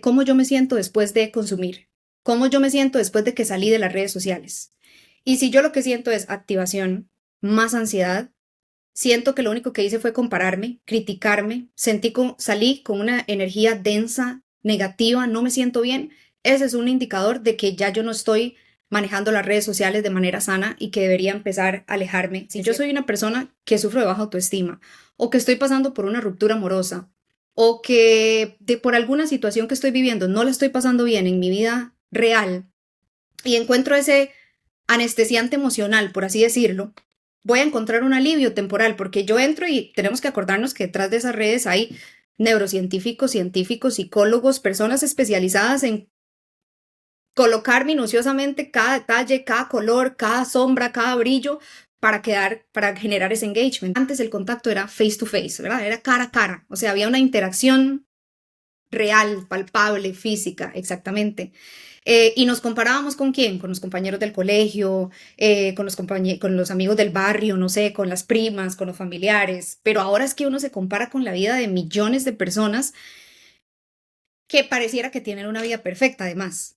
cómo yo me siento después de consumir, cómo yo me siento después de que salí de las redes sociales. Y si yo lo que siento es activación, más ansiedad, siento que lo único que hice fue compararme, criticarme, salí con una energía densa, negativa, no me siento bien, ese es un indicador de que ya yo no estoy manejando las redes sociales de manera sana y que debería empezar a alejarme. Si yo soy una persona que sufre de baja autoestima o que estoy pasando por una ruptura amorosa o que por alguna situación que estoy viviendo no la estoy pasando bien en mi vida real y encuentro ese anestesiante emocional, por así decirlo, voy a encontrar un alivio temporal porque yo entro y tenemos que acordarnos que detrás de esas redes hay neurocientíficos, científicos, psicólogos, personas especializadas en colocar minuciosamente cada detalle, cada color, cada sombra, cada brillo para generar ese engagement. Antes el contacto era face to face, ¿verdad? Era cara a cara, o sea, había una interacción real, palpable, física, exactamente. Y nos comparábamos con quién, con los compañeros del colegio, con los amigos del barrio, no sé, con las primas, con los familiares. Pero ahora es que uno se compara con la vida de millones de personas que pareciera que tienen una vida perfecta, además.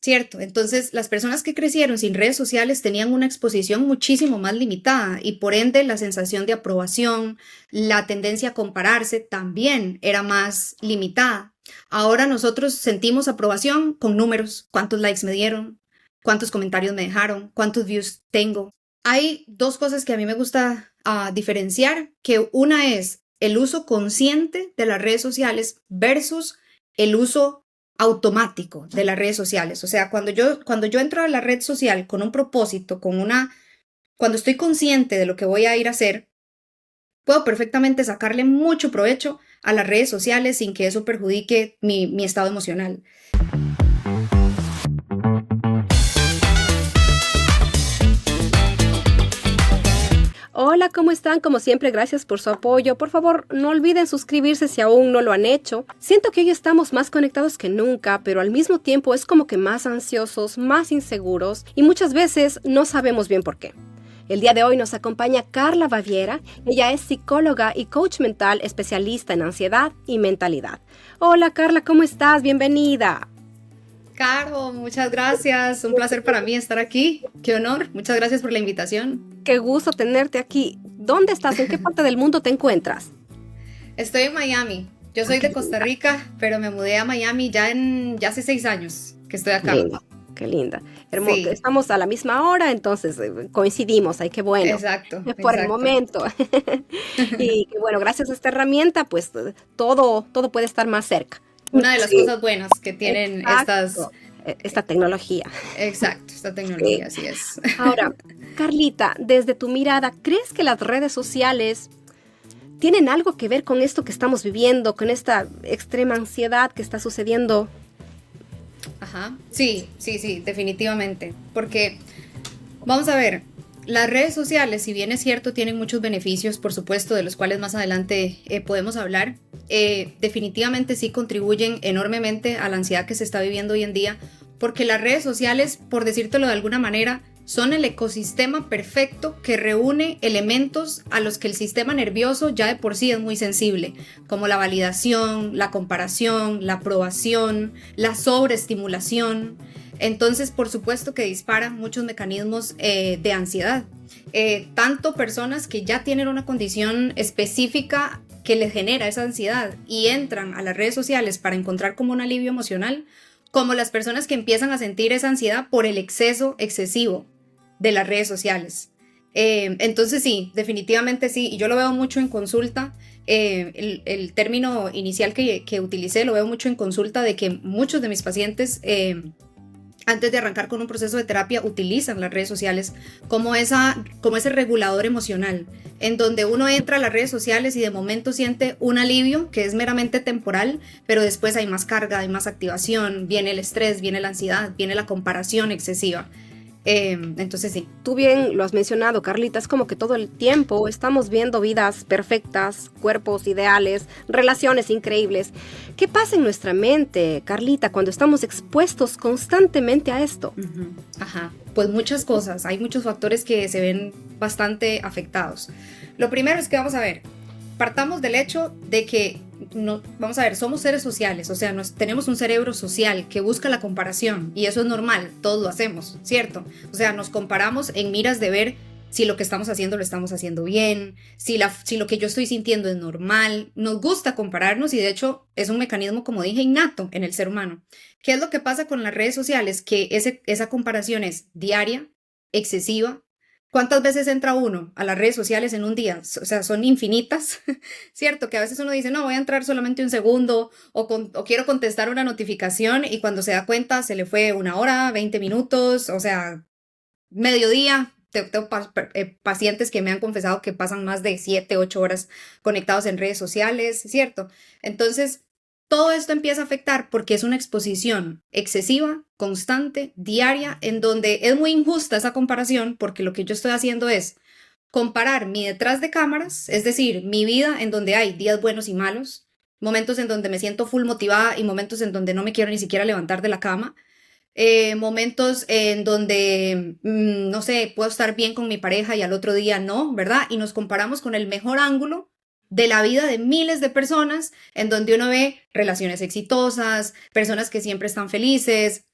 ¿Cierto? Entonces, las personas que crecieron sin redes sociales tenían una exposición muchísimo más limitada y por ende la sensación de aprobación, la tendencia a compararse también era más limitada. Ahora nosotros sentimos aprobación con números, cuántos likes me dieron, cuántos comentarios me dejaron, cuántos views tengo. Hay dos cosas que a mí me gusta diferenciar, que una es el uso consciente de las redes sociales versus el uso automático de las redes sociales. O sea, cuando yo entro a la red social con un propósito, cuando estoy consciente de lo que voy a ir a hacer, puedo perfectamente sacarle mucho provecho a las redes sociales sin que eso perjudique mi estado emocional. Hola, ¿cómo están? Como siempre, gracias por su apoyo. Por favor, no olviden suscribirse si aún no lo han hecho. Siento que hoy estamos más conectados que nunca, pero al mismo tiempo es como que más ansiosos, más inseguros y muchas veces no sabemos bien por qué. El día de hoy nos acompaña Carla Baviera. Ella es psicóloga y coach mental especialista en ansiedad y mentalidad. Hola, Carla, ¿cómo estás? Bienvenida. Caro, muchas gracias. Un placer para mí estar aquí. Qué honor. Muchas gracias por la invitación. Qué gusto tenerte aquí. ¿Dónde estás? ¿En qué parte del mundo te encuentras? Estoy en Miami. Yo soy de Costa Rica, pero me mudé a Miami ya hace 6 años que estoy acá. Qué linda. Hermoso. Sí. Estamos a la misma hora, entonces coincidimos. Ay, qué bueno. Exacto. Por el momento. Y que bueno, gracias a esta herramienta, pues todo puede estar más cerca. Una de las cosas buenas que tienen esta tecnología. Exacto, esta tecnología, así es. Ahora, Carlita, desde tu mirada, ¿crees que las redes sociales tienen algo que ver con esto que estamos viviendo, con esta extrema ansiedad que está sucediendo? Ajá, sí, definitivamente. Porque, vamos a ver, las redes sociales, si bien es cierto, tienen muchos beneficios, por supuesto, de los cuales más adelante podemos hablar, definitivamente sí contribuyen enormemente a la ansiedad que se está viviendo hoy en día, porque las redes sociales, por decírtelo de alguna manera, son el ecosistema perfecto que reúne elementos a los que el sistema nervioso ya de por sí es muy sensible, como la validación, la comparación, la aprobación, la sobreestimulación. Entonces, por supuesto que dispara muchos mecanismos de ansiedad. Tanto personas que ya tienen una condición específica que les genera esa ansiedad y entran a las redes sociales para encontrar como un alivio emocional, como las personas que empiezan a sentir esa ansiedad por el exceso excesivo de las redes sociales. Entonces sí, definitivamente sí, y yo lo veo mucho en consulta. El término inicial que utilicé lo veo mucho en consulta, de que muchos de mis pacientes antes de arrancar con un proceso de terapia utilizan las redes sociales como ese regulador emocional, en donde uno entra a las redes sociales y de momento siente un alivio que es meramente temporal, pero después hay más carga, hay más activación, viene el estrés, viene la ansiedad, viene la comparación excesiva. Entonces sí. Tú bien lo has mencionado, Carlita, es como que todo el tiempo estamos viendo vidas perfectas, cuerpos ideales, relaciones increíbles. ¿Qué pasa en nuestra mente, Carlita, cuando estamos expuestos constantemente a esto? Ajá, pues muchas cosas, hay muchos factores que se ven bastante afectados. Lo primero es que vamos a ver, partamos del hecho de que, no, vamos a ver, somos seres sociales, o sea, tenemos un cerebro social que busca la comparación y eso es normal, todos lo hacemos, ¿cierto? O sea, nos comparamos en miras de ver si lo que estamos haciendo lo estamos haciendo bien, si lo que yo estoy sintiendo es normal. Nos gusta compararnos y de hecho es un mecanismo, como dije, innato en el ser humano. ¿Qué es lo que pasa con las redes sociales? Que esa comparación es diaria, excesiva. ¿Cuántas veces entra uno a las redes sociales en un día? O sea, son infinitas, ¿cierto? Que a veces uno dice, no, voy a entrar solamente un segundo o quiero contestar una notificación y cuando se da cuenta se le fue 1 hora, 20 minutos, o sea, mediodía. Tengo pacientes que me han confesado que pasan más de 7, 8 horas conectados en redes sociales, ¿cierto? Entonces, todo esto empieza a afectar porque es una exposición excesiva, constante, diaria, en donde es muy injusta esa comparación porque lo que yo estoy haciendo es comparar mi detrás de cámaras, es decir, mi vida en donde hay días buenos y malos, momentos en donde me siento full motivada y momentos en donde no me quiero ni siquiera levantar de la cama, momentos en donde, no sé, puedo estar bien con mi pareja y al otro día no, ¿verdad? Y nos comparamos con el mejor ángulo de la vida de miles de personas, en donde uno ve relaciones exitosas, personas que siempre están felices,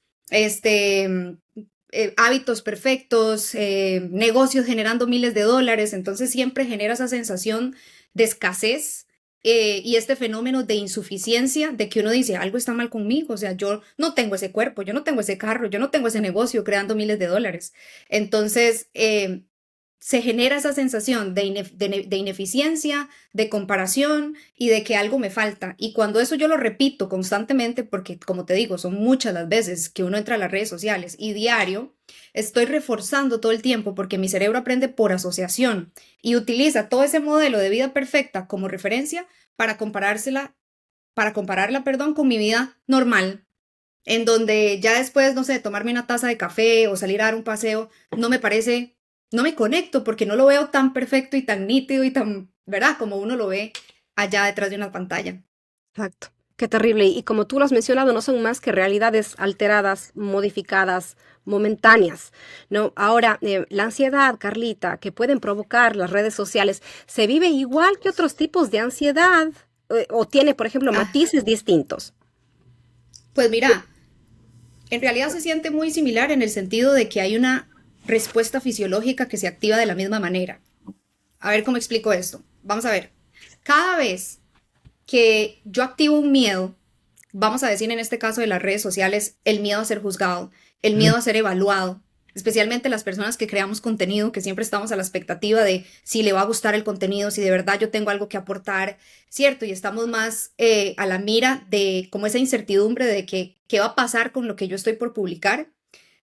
hábitos perfectos, negocios generando miles de dólares, entonces siempre genera esa sensación de escasez y este fenómeno de insuficiencia, de que uno dice, algo está mal conmigo, o sea, yo no tengo ese cuerpo, yo no tengo ese carro, yo no tengo ese negocio creando miles de dólares. Entonces, se genera esa sensación de ineficiencia, de comparación y de que algo me falta. Y cuando eso yo lo repito constantemente, porque como te digo, son muchas las veces que uno entra a las redes sociales y diario, estoy reforzando todo el tiempo porque mi cerebro aprende por asociación y utiliza todo ese modelo de vida perfecta como referencia para compararla, perdón, con mi vida normal, en donde ya después, no sé, de tomarme una taza de café o salir a dar un paseo, no me conecto porque no lo veo tan perfecto y tan nítido y tan, ¿verdad? Como uno lo ve allá detrás de una pantalla. Exacto. Qué terrible. Y como tú lo has mencionado, no son más que realidades alteradas, modificadas, momentáneas, ¿no? Ahora, la ansiedad, Carlita, que pueden provocar las redes sociales, ¿se vive igual que otros tipos de ansiedad? ¿O tiene, por ejemplo, Ah, matices distintos? pues mira, en realidad se siente muy similar en el sentido de que hay una respuesta fisiológica que se activa de la misma manera. A ver cómo explico esto. Vamos a ver. Cada vez que yo activo un miedo, vamos a decir en este caso de las redes sociales, el miedo a ser juzgado, el miedo a ser evaluado, especialmente las personas que creamos contenido, que siempre estamos a la expectativa de si le va a gustar el contenido, si de verdad yo tengo algo que aportar, ¿cierto? Y estamos más a la mira de como esa incertidumbre de que qué va a pasar con lo que yo estoy por publicar.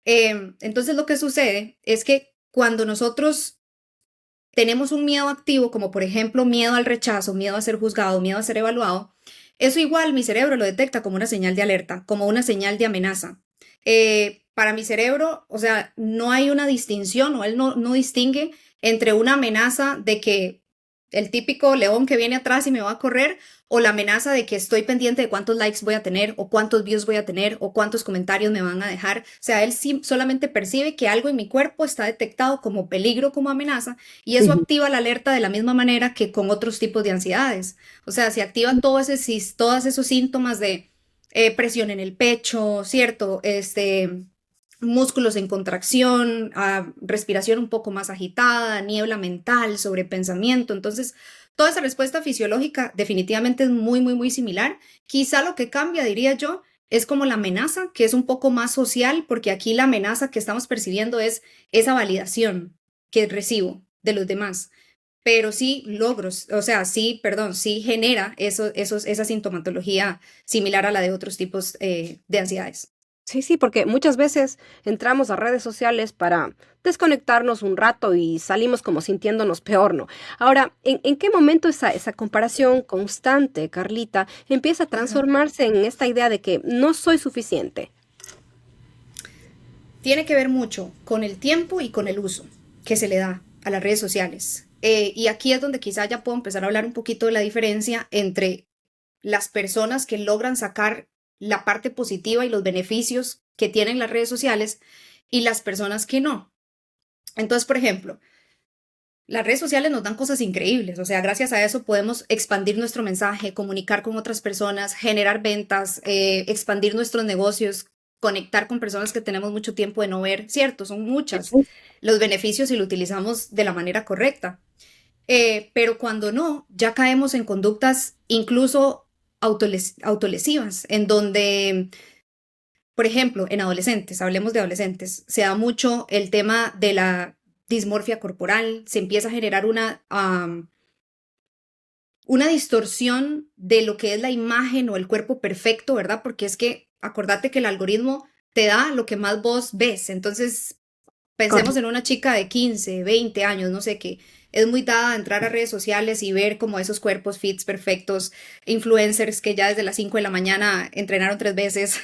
Entonces lo que sucede es que cuando nosotros tenemos un miedo activo, como por ejemplo miedo al rechazo, miedo a ser juzgado, miedo a ser evaluado, eso igual mi cerebro lo detecta como una señal de alerta, como una señal de amenaza. Para mi cerebro, o sea, no hay una distinción o él no distingue entre una amenaza de que el típico león que viene atrás y me va a correr o la amenaza de que estoy pendiente de cuántos likes voy a tener o cuántos views voy a tener o cuántos comentarios me van a dejar. O sea, él solamente percibe que algo en mi cuerpo está detectado como peligro, como amenaza y eso Ujú. activa la alerta de la misma manera que con otros tipos de ansiedades. O sea, se activa todos esos síntomas de presión en el pecho, ¿cierto? Músculos en contracción, respiración un poco más agitada, niebla mental, sobrepensamiento. Entonces, toda esa respuesta fisiológica definitivamente es muy, muy, muy similar. Quizá lo que cambia, diría yo, es como la amenaza, que es un poco más social, porque aquí la amenaza que estamos percibiendo es esa validación que recibo de los demás. Pero sí logros, o sea, sí, perdón, sí genera esa sintomatología similar a la de otros tipos de ansiedades. Sí, sí, porque muchas veces entramos a redes sociales para desconectarnos un rato y salimos como sintiéndonos peor, ¿no? Ahora, ¿en qué momento esa comparación constante, Carlita, empieza a Ajá. transformarse en esta idea de que no soy suficiente? Tiene que ver mucho con el tiempo y con el uso que se le da a las redes sociales. Y aquí es donde quizá ya puedo empezar a hablar un poquito de la diferencia entre las personas que logran sacar la parte positiva y los beneficios que tienen las redes sociales y las personas que no. Entonces, por ejemplo, las redes sociales nos dan cosas increíbles, o sea, gracias a eso podemos expandir nuestro mensaje, comunicar con otras personas, generar ventas, expandir nuestros negocios, conectar con personas que tenemos mucho tiempo de no ver, cierto, son muchas los beneficios si lo utilizamos de la manera correcta. Pero cuando no, ya caemos en conductas incluso autolesivas, en donde, por ejemplo, en adolescentes, hablemos de adolescentes, se da mucho el tema de la dismorfia corporal, se empieza a generar una distorsión de lo que es la imagen o el cuerpo perfecto, ¿verdad? Porque es que acordate que el algoritmo te da lo que más vos ves. Entonces, pensemos Correcto. en una chica de 15, 20 años, no sé, que es muy dada a entrar a redes sociales y ver como esos cuerpos fits perfectos, influencers que ya desde las 5 de la mañana entrenaron 3 veces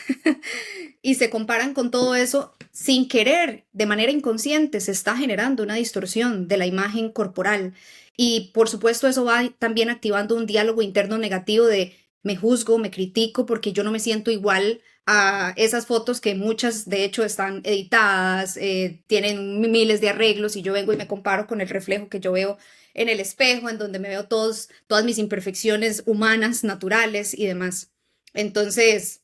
y se comparan con todo eso sin querer, de manera inconsciente, se está generando una distorsión de la imagen corporal. Y por supuesto eso va también activando un diálogo interno negativo de me juzgo, me critico porque yo no me siento igual a esas fotos que muchas de hecho están editadas, tienen miles de arreglos y yo vengo y me comparo con el reflejo que yo veo en el espejo, en donde me veo todas mis imperfecciones humanas, naturales y demás. Entonces,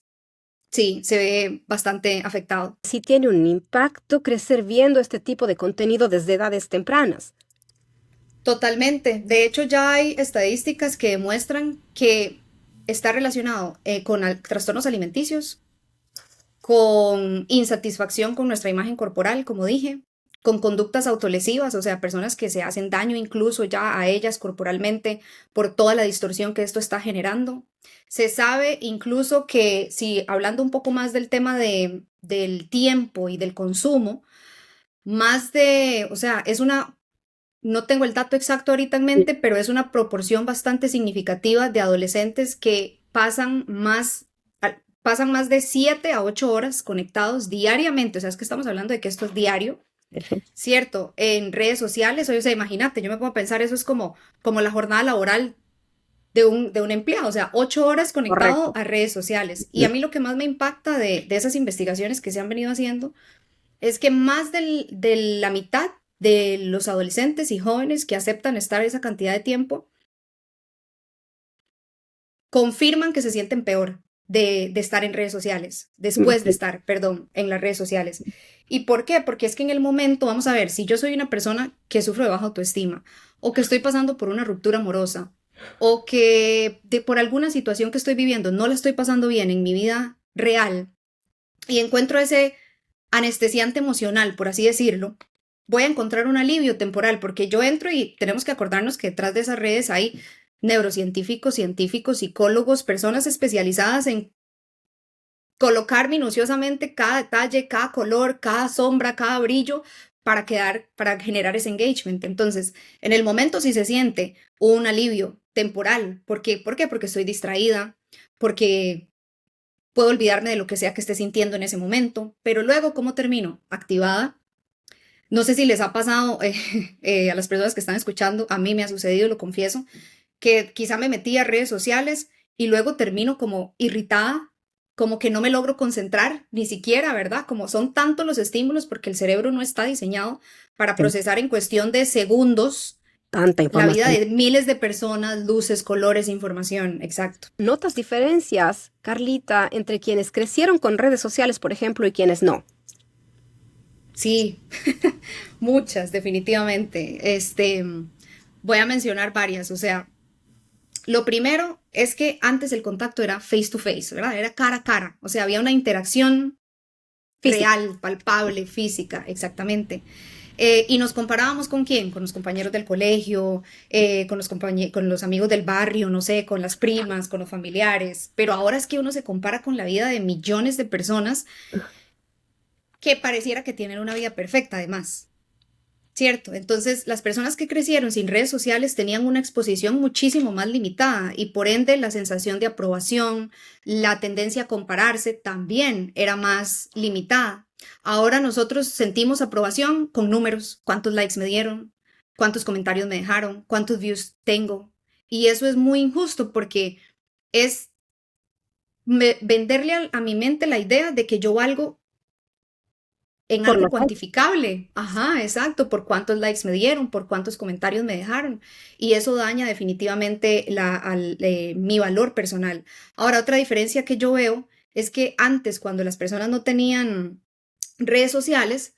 sí, se ve bastante afectado. Sí tiene un impacto crecer viendo este tipo de contenido desde edades tempranas. Totalmente. De hecho, ya hay estadísticas que demuestran que está relacionado con trastornos alimenticios, con insatisfacción con nuestra imagen corporal, como dije, con conductas autolesivas, o sea, personas que se hacen daño incluso ya a ellas corporalmente por toda la distorsión que esto está generando. Se sabe incluso que, si hablando un poco más del tema del tiempo y del consumo, más de, o sea, no tengo el dato exacto ahorita en mente, pero es una proporción bastante significativa de adolescentes que pasan más de 7 a 8 horas conectados diariamente. O sea, es que estamos hablando de que esto es diario, ¿cierto? En redes sociales, o sea, imagínate, yo me pongo a pensar, eso es como la jornada laboral de un empleado, o sea, 8 horas conectado Correcto. a redes sociales. Y a mí lo que más me impacta de esas investigaciones que se han venido haciendo es que más de la mitad de los adolescentes y jóvenes que aceptan estar esa cantidad de tiempo confirman que se sienten peor de estar en redes sociales, después de estar, perdón, en las redes sociales. ¿Y por qué? Porque es que en el momento, vamos a ver, si yo soy una persona que sufro de baja autoestima o que estoy pasando por una ruptura amorosa o que por alguna situación que estoy viviendo no la estoy pasando bien en mi vida real y encuentro ese anestesiante emocional, por así decirlo, voy a encontrar un alivio temporal, porque yo entro y tenemos que acordarnos que detrás de esas redes hay neurocientíficos, científicos, psicólogos, personas especializadas en colocar minuciosamente cada detalle, cada color, cada sombra, cada brillo para generar ese engagement. Entonces, en el momento sí se siente un alivio temporal. ¿Por qué? Porque estoy distraída, porque puedo olvidarme de lo que sea que esté sintiendo en ese momento, pero luego, ¿cómo termino? Activada. No sé si les ha pasado a las personas que están escuchando, a mí me ha sucedido, lo confieso, que quizá me metí a redes sociales y luego termino como irritada, como que no me logro concentrar, ni siquiera, ¿verdad? Como son tantos los estímulos porque el cerebro no está diseñado para Sí, procesar en cuestión de segundos tanta la vida información. de miles de personas, luces, colores, información, exacto. ¿Notas diferencias, Carlita, entre quienes crecieron con redes sociales, por ejemplo, y quienes no? Sí, muchas, definitivamente. Voy a mencionar varias. O sea, lo primero es que antes el contacto era face to face, ¿verdad? Era cara a cara. O sea, había una interacción Física. real, palpable, física, exactamente. Y nos comparábamos con quién, con los compañeros del colegio, con los amigos del barrio, no sé, con las primas, con los familiares. Pero ahora es que uno se compara con la vida de millones de personas que pareciera que tienen una vida perfecta, además. ¿Cierto? Entonces, las personas que crecieron sin redes sociales tenían una exposición muchísimo más limitada y por ende la sensación de aprobación, la tendencia a compararse también era más limitada. Ahora nosotros sentimos aprobación con números, cuántos likes me dieron, cuántos comentarios me dejaron, cuántos views tengo. Y eso es muy injusto porque es venderle a mi mente la idea de que yo valgo en Por algo los likes. cuantificable. Ajá, exacto, por cuántos likes me dieron, por cuántos comentarios me dejaron. Y eso daña definitivamente mi valor personal. Ahora, otra diferencia que yo veo es que antes, cuando las personas no tenían redes sociales,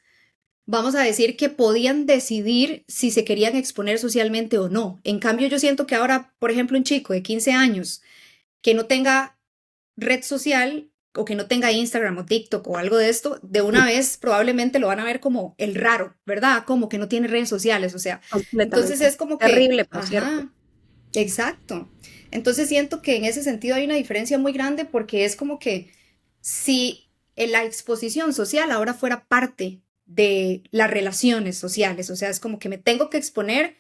vamos a decir que podían decidir si se querían exponer socialmente o no. En cambio, yo siento que ahora, por ejemplo, un chico de 15 años que no tenga red social o que no tenga Instagram o TikTok o algo de esto, de una vez probablemente lo van a ver como el raro, ¿verdad? Como que no tiene redes sociales, o sea, entonces Completamente. es como que, Terrible, por cierto. ajá, exacto. Entonces siento que en ese sentido hay una diferencia muy grande porque es como que si la exposición social ahora fuera parte de las relaciones sociales, o sea, es como que me tengo que exponer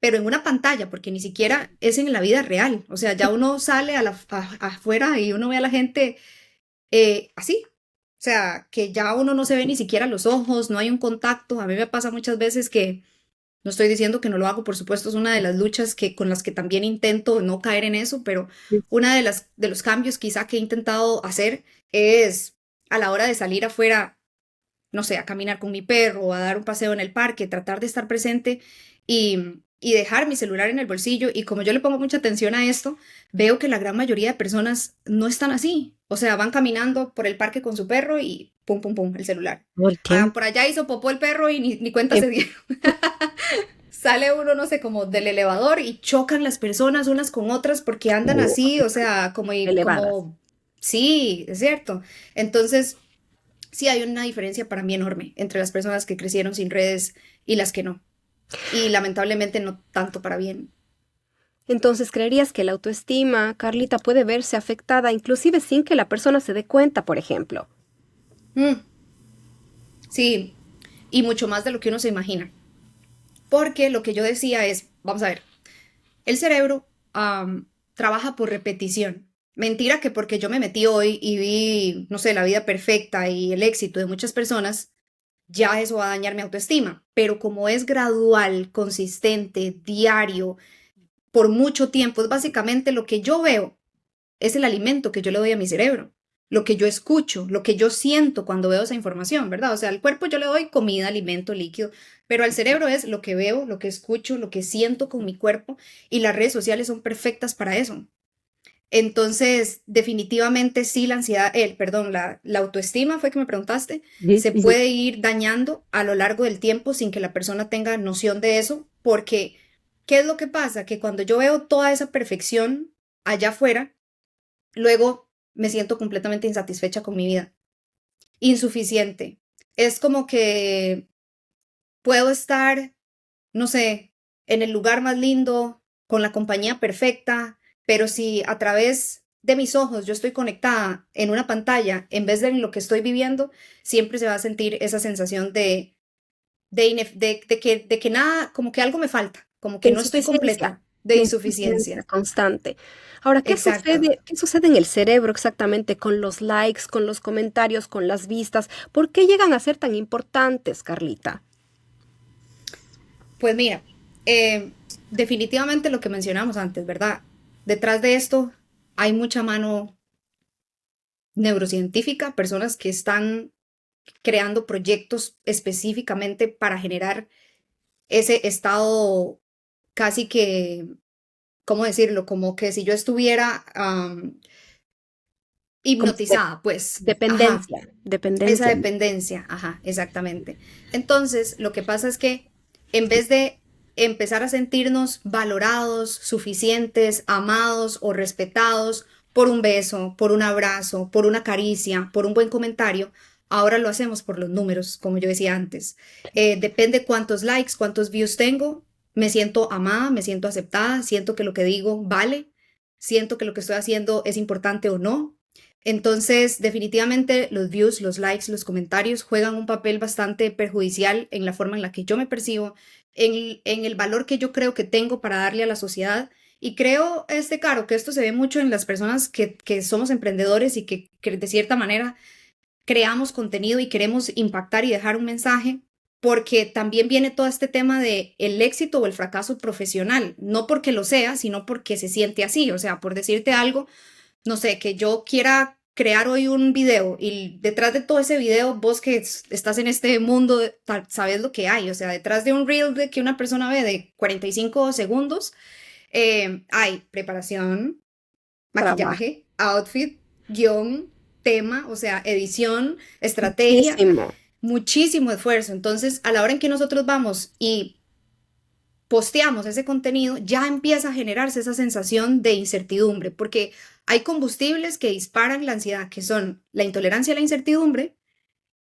pero en una pantalla, porque ni siquiera es en la vida real. O sea, ya uno sale afuera y uno ve a la gente así. O sea, que ya uno no se ve ni siquiera los ojos, no hay un contacto. A mí me pasa muchas veces que, no estoy diciendo que no lo hago, por supuesto, es una de las luchas con las que también intento no caer en eso, pero una de los cambios quizá que he intentado hacer es a la hora de salir afuera, no sé, a caminar con mi perro o a dar un paseo en el parque, tratar de estar presente y dejar mi celular en el bolsillo. Y como yo le pongo mucha atención a esto, veo que la gran mayoría de personas no están así. O sea, van caminando por el parque con su perro y pum, pum, pum, el celular. Todo el Ah, tiempo. por allá hizo popó el perro y ni cuenta se dieron. Sale uno, no sé, como del elevador y chocan las personas unas con otras porque andan Oh, así, o sea, elevadas. como, sí, es cierto. Entonces, sí hay una diferencia para mí enorme entre las personas que crecieron sin redes y las que no. Y lamentablemente no tanto para bien. Entonces, ¿creerías que la autoestima, Carlita, puede verse afectada inclusive sin que la persona se dé cuenta, por ejemplo? Mm, sí, y mucho más de lo que uno se imagina. Porque lo que yo decía es, vamos a ver, el cerebro trabaja por repetición. Mentira que porque yo me metí hoy y vi, no sé, la vida perfecta y el éxito de muchas personas, ya eso va a dañar mi autoestima. Pero como es gradual, consistente, diario, por mucho tiempo, es básicamente lo que yo veo es el alimento que yo le doy a mi cerebro, lo que yo escucho, lo que yo siento cuando veo esa información, ¿verdad? O sea, al cuerpo yo le doy comida, alimento, líquido, pero al cerebro es lo que veo, lo que escucho, lo que siento con mi cuerpo y las redes sociales son perfectas para eso. Entonces, definitivamente sí, la ansiedad, perdón, la autoestima fue que me preguntaste, Sí, se sí, sí. puede ir dañando a lo largo del tiempo sin que la persona tenga noción de eso, porque ¿qué es lo que pasa? Que cuando yo veo toda esa perfección allá afuera, luego me siento completamente insatisfecha con mi vida, insuficiente. Es como que puedo estar, no sé, en el lugar más lindo, con la compañía perfecta, pero si a través de mis ojos yo estoy conectada en una pantalla en vez de en lo que estoy viviendo, siempre se va a sentir esa sensación de que nada, como que algo me falta, como De que no estoy insuficiencia, completa, de de insuficiencia insuficiencia. constante. Ahora, ¿qué Exacto. sucede? ¿Qué sucede en el cerebro exactamente con los likes, con los comentarios, con las vistas? ¿Por qué llegan a ser tan importantes, Carlita? Pues mira, definitivamente lo que mencionamos antes, ¿verdad? Detrás de esto hay mucha mano neurocientífica, personas que están creando proyectos específicamente para generar ese estado casi que, ¿cómo decirlo? Como que si yo estuviera Como hipnotizada, pues, ajá, dependencia, esa dependencia. dependencia, ajá, exactamente. Entonces, lo que pasa es que en vez de empezar a sentirnos valorados, suficientes, amados o respetados por un beso, por un abrazo, por una caricia, por un buen comentario, ahora lo hacemos por los números, como yo decía antes. Depende cuántos likes, cuántos views tengo, me siento amada, me siento aceptada, siento que lo que digo vale, siento que lo que estoy haciendo es importante o no. Entonces, definitivamente los views, los likes, los comentarios juegan un papel bastante perjudicial en la forma en la que yo me percibo, en el valor que yo creo que tengo para darle a la sociedad. Y creo, Caro, que esto se ve mucho en las personas que somos emprendedores y que de cierta manera creamos contenido y queremos impactar y dejar un mensaje, porque también viene todo este tema de el éxito o el fracaso profesional, no porque lo sea, sino porque se siente así. O sea, por decirte algo, no sé, que yo quiera crear hoy un video y detrás de todo ese video, vos que estás en este mundo, sabes lo que hay. O sea, detrás de un reel de que una persona ve de 45 segundos, hay preparación, Trabajo. maquillaje, outfit, guión, tema, o sea, edición, estrategia, Muchísimo. muchísimo esfuerzo. Entonces, a la hora en que nosotros vamos y posteamos ese contenido, ya empieza a generarse esa sensación de incertidumbre, porque hay combustibles que disparan la ansiedad, que son la intolerancia a la incertidumbre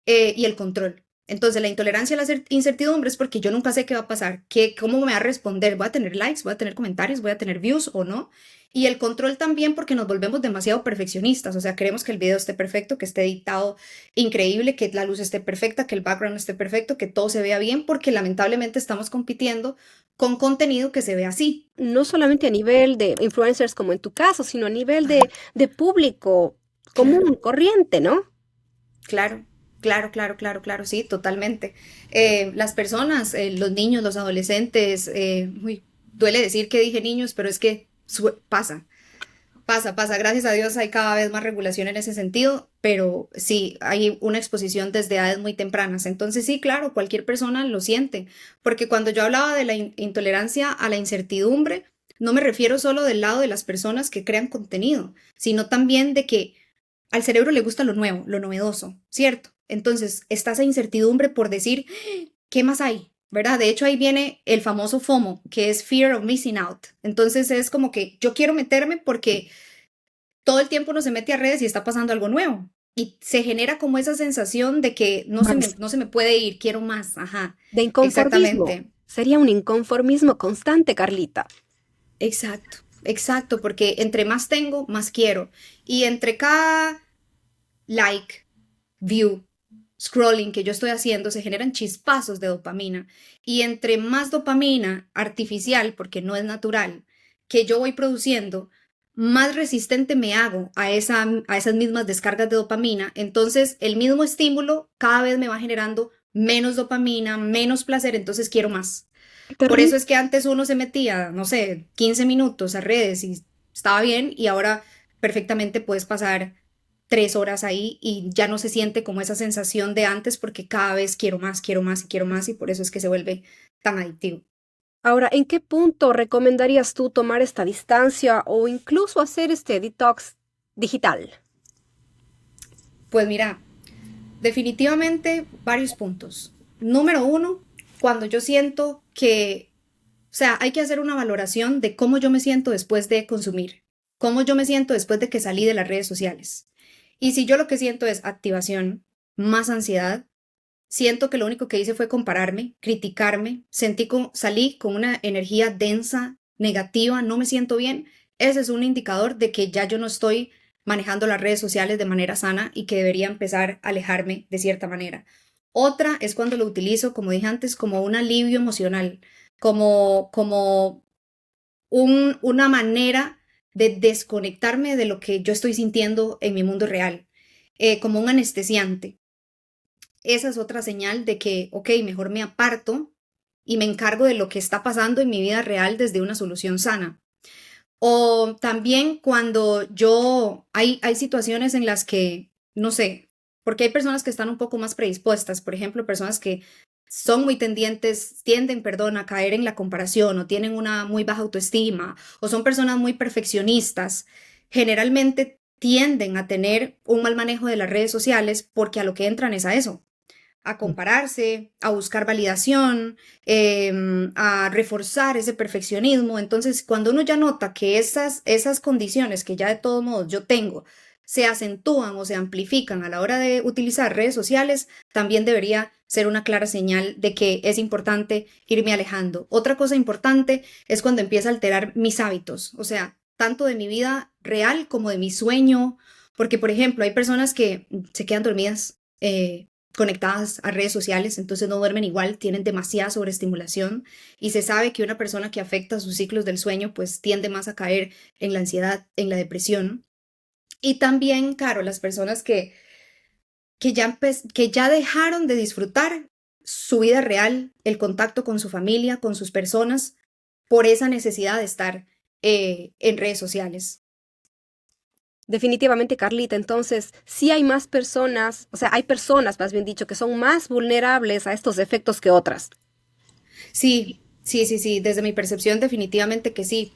y el control. Entonces, la intolerancia a la incertidumbre es porque yo nunca sé qué va a pasar, cómo me va a responder, voy a tener likes, voy a tener comentarios, voy a tener views o no. Y el control también porque nos volvemos demasiado perfeccionistas, o sea, queremos que el video esté perfecto, que esté editado increíble, que la luz esté perfecta, que el background esté perfecto, que todo se vea bien, porque lamentablemente estamos compitiendo con contenido que se ve así. No solamente a nivel de influencers como en tu caso, sino a nivel Ajá, de público claro. común, corriente, ¿no? Claro, claro, sí, totalmente. Las personas, los niños, los adolescentes, uy, duele decir que dije niños, pero es que pasa. Gracias a Dios hay cada vez más regulación en ese sentido, pero sí, hay una exposición desde edades muy tempranas. Entonces sí, claro, cualquier persona lo siente, porque cuando yo hablaba de la intolerancia a la incertidumbre, no me refiero solo del lado de las personas que crean contenido, sino también de que al cerebro le gusta lo nuevo, lo novedoso, ¿cierto? Entonces está esa incertidumbre por decir, ¿qué más hay? ¿Verdad? De hecho, ahí viene el famoso FOMO, que es Fear of Missing Out. Entonces es como que yo quiero meterme porque todo el tiempo uno se mete a redes y está pasando algo nuevo. Y se genera como esa sensación de que Más no se me puede ir, quiero más. Ajá, de inconformismo. exactamente. Sería un inconformismo constante, Carlita. Exacto, porque entre más tengo, más quiero. Y entre cada like, view, scrolling que yo estoy haciendo, se generan chispazos de dopamina. Y entre más dopamina artificial, porque no es natural, que yo voy produciendo, más resistente me hago a esas mismas descargas de dopamina. Entonces, el mismo estímulo cada vez me va generando menos dopamina, menos placer, entonces quiero más. Por eso Terrible. es que antes uno se metía, no sé, 15 minutos a redes y estaba bien y ahora perfectamente puedes pasar 3 horas ahí y ya no se siente como esa sensación de antes porque cada vez quiero más y quiero más y por eso es que se vuelve tan adictivo. Ahora, ¿en qué punto recomendarías tú tomar esta distancia o incluso hacer este detox digital? Pues mira, definitivamente varios puntos. Número uno, cuando yo siento que, o sea, hay que hacer una valoración de cómo yo me siento después de consumir, cómo yo me siento después de que salí de las redes sociales. Y si yo lo que siento es activación, más ansiedad, siento que lo único que hice fue compararme, criticarme, salí con una energía densa, negativa, no me siento bien, ese es un indicador de que ya yo no estoy manejando las redes sociales de manera sana y que debería empezar a alejarme de cierta manera. Otra es cuando lo utilizo, como dije antes, como un alivio emocional, como una manera de desconectarme de lo que yo estoy sintiendo en mi mundo real, como un anestesiante. Esa es otra señal de que, ok, mejor me aparto y me encargo de lo que está pasando en mi vida real desde una solución sana. O también cuando hay situaciones en las que, no sé, porque hay personas que están un poco más predispuestas, por ejemplo, personas que son muy tienden, perdón, a caer en la comparación o tienen una muy baja autoestima o son personas muy perfeccionistas, generalmente tienden a tener un mal manejo de las redes sociales porque a lo que entran es a eso, a compararse, a buscar validación, a reforzar ese perfeccionismo. Entonces, cuando uno ya nota que esas condiciones que ya de todos modos yo tengo se acentúan o se amplifican a la hora de utilizar redes sociales, también debería ser una clara señal de que es importante irme alejando. Otra cosa importante es cuando empieza a alterar mis hábitos, o sea, tanto de mi vida real como de mi sueño, porque, por ejemplo, hay personas que se quedan dormidas conectadas a redes sociales, entonces no duermen igual, tienen demasiada sobreestimulación y se sabe que una persona que afecta sus ciclos del sueño pues tiende más a caer en la ansiedad, en la depresión. Y también, claro, las personas que ya dejaron de disfrutar su vida real, el contacto con su familia, con sus personas, por esa necesidad de estar en redes sociales. Definitivamente, Carlita. Entonces, sí hay más personas, o sea, hay personas, más bien dicho, que son más vulnerables a estos efectos que otras. Sí, sí, sí, sí, desde mi percepción definitivamente que sí.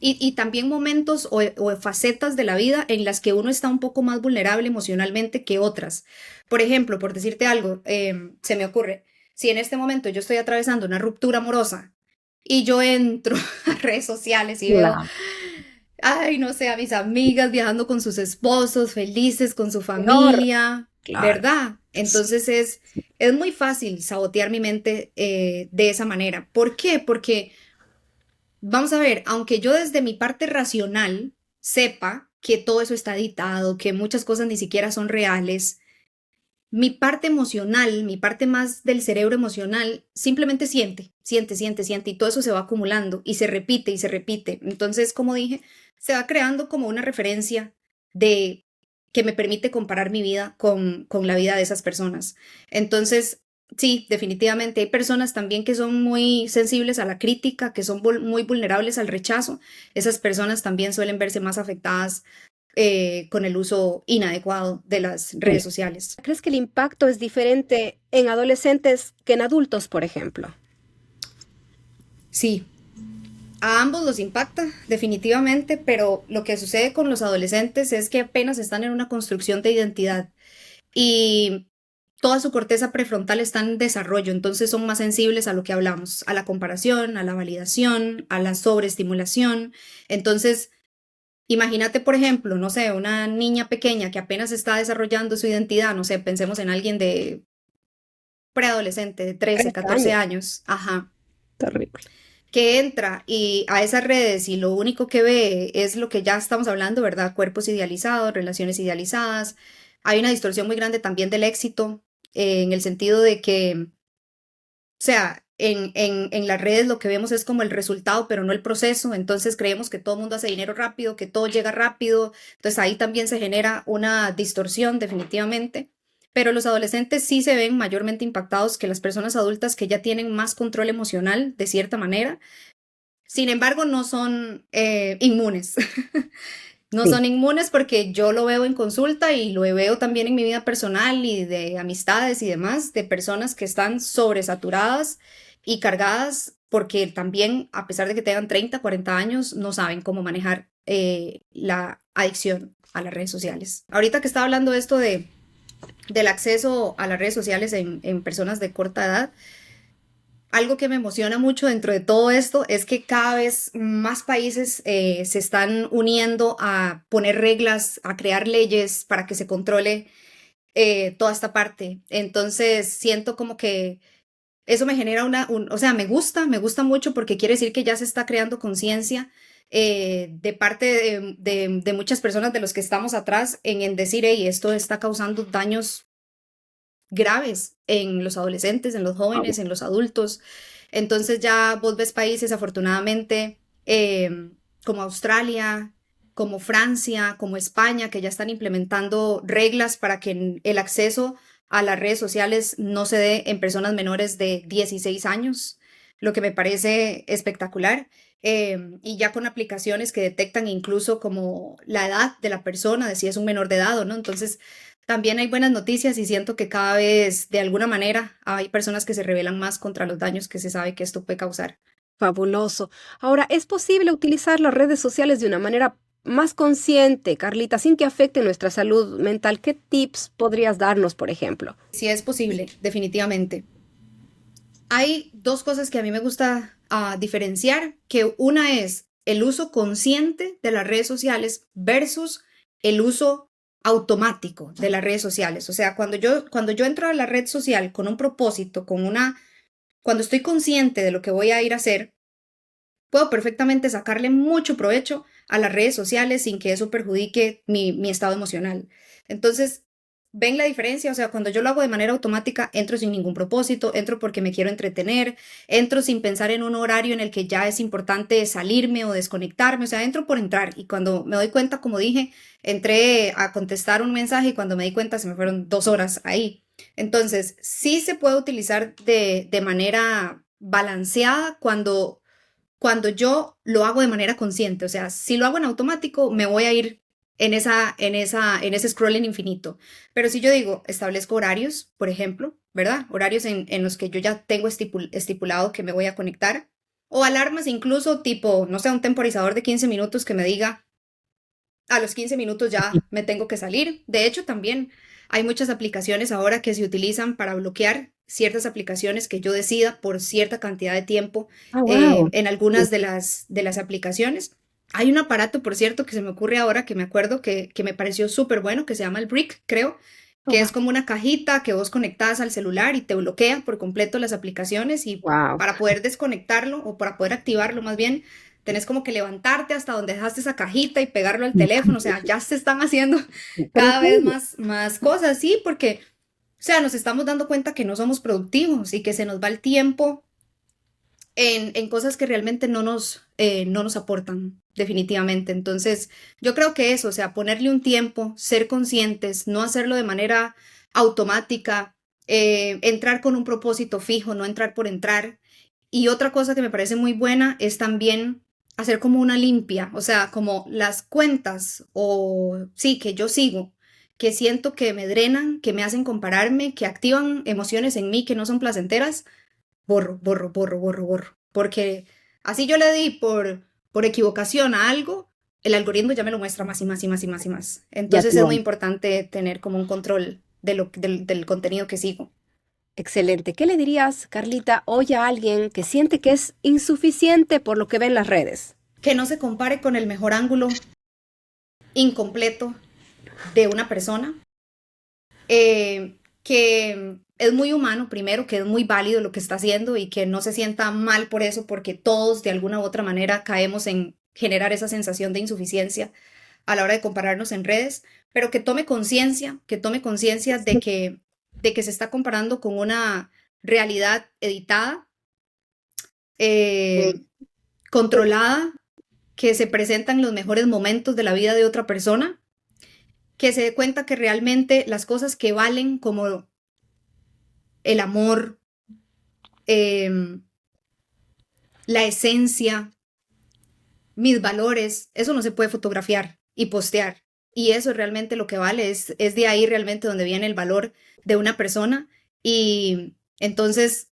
Y también momentos o facetas de la vida en las que uno está un poco más vulnerable emocionalmente que otras. Por ejemplo, por decirte algo, se me ocurre, si en este momento yo estoy atravesando una ruptura amorosa y yo entro a redes sociales y veo, Claro. ay, no sé, a mis amigas viajando con sus esposos, felices con su Peor. familia, Claro. ¿verdad? Sí. Entonces es muy fácil sabotear mi mente de esa manera. ¿Por qué? Porque, vamos a ver, aunque yo desde mi parte racional sepa que todo eso está editado, que muchas cosas ni siquiera son reales, mi parte emocional, mi parte más del cerebro emocional, simplemente siente, siente, siente, siente, y todo eso se va acumulando y se repite y se repite. Entonces, como dije, se va creando como una referencia de que me permite comparar mi vida con la vida de esas personas. Entonces, sí, definitivamente hay personas también que son muy sensibles a la crítica, que son muy vulnerables al rechazo. Esas personas también suelen verse más afectadas con el uso inadecuado de las redes sociales. ¿Crees que el impacto es diferente en adolescentes que en adultos, por ejemplo? Sí, a ambos los impacta definitivamente, pero lo que sucede con los adolescentes es que apenas están en una construcción de identidad y toda su corteza prefrontal está en desarrollo, entonces son más sensibles a lo que hablamos, a la comparación, a la validación, a la sobreestimulación. Entonces, imagínate, por ejemplo, no sé, una niña pequeña que apenas está desarrollando su identidad, no sé, pensemos en alguien de preadolescente, de 13, 13 14 años. años, ajá, Terrible. que entra y a esas redes y lo único que ve es lo que ya estamos hablando, ¿verdad? Cuerpos idealizados, relaciones idealizadas. Hay una distorsión muy grande también del éxito, en el sentido de que, o sea, en las redes lo que vemos es como el resultado, pero no el proceso. Entonces creemos que todo el mundo hace dinero rápido, que todo llega rápido. Entonces ahí también se genera una distorsión definitivamente. Pero los adolescentes sí se ven mayormente impactados que las personas adultas que ya tienen más control emocional de cierta manera. Sin embargo, no son inmunes. No Sí. son inmunes porque yo lo veo en consulta y lo veo también en mi vida personal y de amistades y demás, de personas que están sobresaturadas y cargadas porque también, a pesar de que tengan 30, 40 años, no saben cómo manejar la adicción a las redes sociales. Ahorita que estaba hablando de esto del acceso a las redes sociales en personas de corta edad, algo que me emociona mucho dentro de todo esto es que cada vez más países se están uniendo a poner reglas, a crear leyes para que se controle toda esta parte. Entonces siento como que eso me genera o sea, me gusta mucho porque quiere decir que ya se está creando conciencia de parte de muchas personas de los que estamos atrás en decir, hey, esto está causando daños graves en los adolescentes, en los jóvenes, en los adultos. Entonces ya vos ves países, afortunadamente, como Australia, como Francia, como España, que ya están implementando reglas para que el acceso a las redes sociales no se dé en personas menores de 16 años, lo que me parece espectacular. Y ya con aplicaciones que detectan incluso como la edad de la persona, de si es un menor de edad o no. Entonces, también hay buenas noticias y siento que cada vez, de alguna manera, hay personas que se rebelan más contra los daños que se sabe que esto puede causar. Fabuloso. Ahora, ¿es posible utilizar las redes sociales de una manera más consciente, Carlita, sin que afecte nuestra salud mental? ¿Qué tips podrías darnos, por ejemplo? Si es posible, definitivamente. Hay dos cosas que a mí me gusta diferenciar, que una es el uso consciente de las redes sociales versus el uso automático de las redes sociales. O sea, cuando yo entro a la red social con un propósito, cuando estoy consciente de lo que voy a ir a hacer, puedo perfectamente sacarle mucho provecho a las redes sociales sin que eso perjudique mi estado emocional. Entonces, ¿ven la diferencia? O sea, cuando yo lo hago de manera automática, entro sin ningún propósito, entro porque me quiero entretener, entro sin pensar en un horario en el que ya es importante salirme o desconectarme, o sea, entro por entrar y cuando me doy cuenta, como dije, entré a contestar un mensaje y cuando me di cuenta se me fueron 2 horas ahí. Entonces, sí se puede utilizar de manera balanceada cuando yo lo hago de manera consciente, o sea, si lo hago en automático, me voy a ir en ese scrolling infinito. Pero si yo digo, establezco horarios, por ejemplo, ¿verdad? Horarios en los que yo ya tengo estipulado que me voy a conectar, o alarmas incluso tipo, no sé, un temporizador de 15 minutos que me diga, a los 15 minutos ya me tengo que salir. De hecho, también hay muchas aplicaciones ahora que se utilizan para bloquear ciertas aplicaciones que yo decida por cierta cantidad de tiempo Ah, wow. en algunas de las aplicaciones. Hay un aparato, por cierto, que se me ocurre ahora, que me acuerdo que me pareció súper bueno, que se llama el Brick, creo, Oh, que wow. es como una cajita que vos conectás al celular y te bloquea por completo las aplicaciones y Wow. para poder desconectarlo o para poder activarlo más bien, tenés como que levantarte hasta donde dejaste esa cajita y pegarlo al teléfono, o sea, ya se están haciendo Pero en cada vez serio. más cosas, sí, porque, o sea, nos estamos dando cuenta que no somos productivos y que se nos va el tiempo en cosas que realmente no nos aportan, definitivamente. Entonces, yo creo que eso, o sea, ponerle un tiempo, ser conscientes, no hacerlo de manera automática, entrar con un propósito fijo, no entrar por entrar. Y otra cosa que me parece muy buena es también hacer como una limpia, o sea, como las cuentas o sí, que yo sigo, que siento que me drenan, que me hacen compararme, que activan emociones en mí que no son placenteras, borro. Porque así yo le di por equivocación a algo, el algoritmo ya me lo muestra más y más y más y más y más. Ya Entonces te es va. muy importante tener como un control del contenido que sigo. Excelente. ¿Qué le dirías, Carlita, hoy a alguien que siente que es insuficiente por lo que ve en las redes? Que no se compare con el mejor ángulo incompleto de una persona, que es muy humano, primero, que es muy válido lo que está haciendo y que no se sienta mal por eso, porque todos de alguna u otra manera caemos en generar esa sensación de insuficiencia a la hora de compararnos en redes, pero que tome conciencia de que se está comparando con una realidad editada, eh, controlada, que se presentan los mejores momentos de la vida de otra persona, que se dé cuenta que realmente las cosas que valen como el amor, eh, la esencia, mis valores, eso no se puede fotografiar y postear. Y eso es realmente lo que vale, es de ahí realmente donde viene el valor de una persona. Y entonces,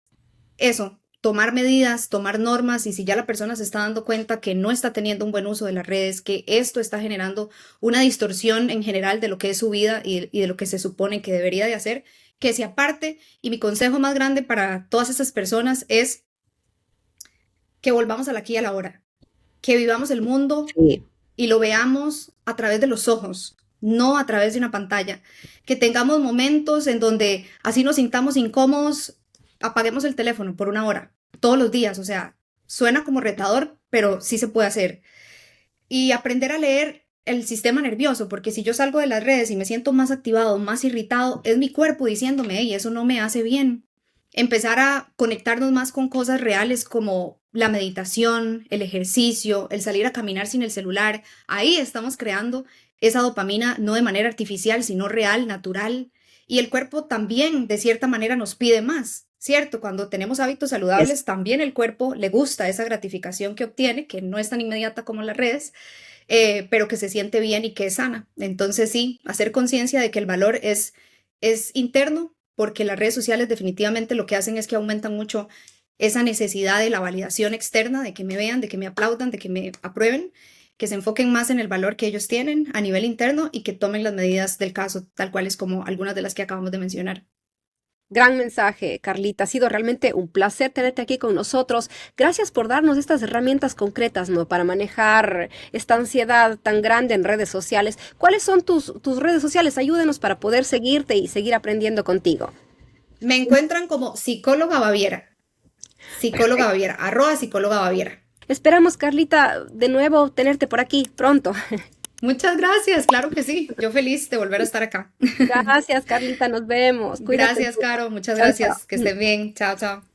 eso, tomar medidas, tomar normas, y si ya la persona se está dando cuenta que no está teniendo un buen uso de las redes, que esto está generando una distorsión en general de lo que es su vida y de lo que se supone que debería de hacer, que se aparte. Y mi consejo más grande para todas esas personas es que volvamos al aquí y a la hora, que vivamos el mundo Sí. y lo veamos a través de los ojos, no a través de una pantalla. Que tengamos momentos en donde así nos sintamos incómodos, apaguemos el teléfono por una hora, todos los días. O sea, suena como retador, pero sí se puede hacer. Y aprender a leer el sistema nervioso, porque si yo salgo de las redes y me siento más activado, más irritado, es mi cuerpo diciéndome, y eso no me hace bien. Empezar a conectarnos más con cosas reales como la meditación, el ejercicio, el salir a caminar sin el celular. Ahí estamos creando esa dopamina no de manera artificial, sino real, natural. Y el cuerpo también, de cierta manera, nos pide más, ¿cierto? Cuando tenemos hábitos Es saludables, también el cuerpo le gusta esa gratificación que obtiene, que no es tan inmediata como las redes, pero que se siente bien y que es sana. Entonces sí, hacer conciencia de que el valor es interno, porque las redes sociales definitivamente lo que hacen es que aumentan mucho esa necesidad de la validación externa, de que me vean, de que me aplaudan, de que me aprueben, que se enfoquen más en el valor que ellos tienen a nivel interno y que tomen las medidas del caso, tal cual es como algunas de las que acabamos de mencionar. gran mensaje, Carlita. Ha sido realmente un placer tenerte aquí con nosotros. Gracias por darnos estas herramientas concretas, ¿no? Para manejar esta ansiedad tan grande en redes sociales. ¿Cuáles son tus redes sociales? Ayúdenos para poder seguirte y seguir aprendiendo contigo. Me encuentran como psicóloga Baviera, @psicóloga Baviera. Esperamos, Carlita, de nuevo tenerte por aquí pronto. Muchas gracias, claro que sí. Yo feliz de volver a estar acá. Gracias, Carlita. Nos vemos. Cuídate Gracias, mucho. Caro. Muchas Chao, gracias. Que chao. estén bien. Chao, chao.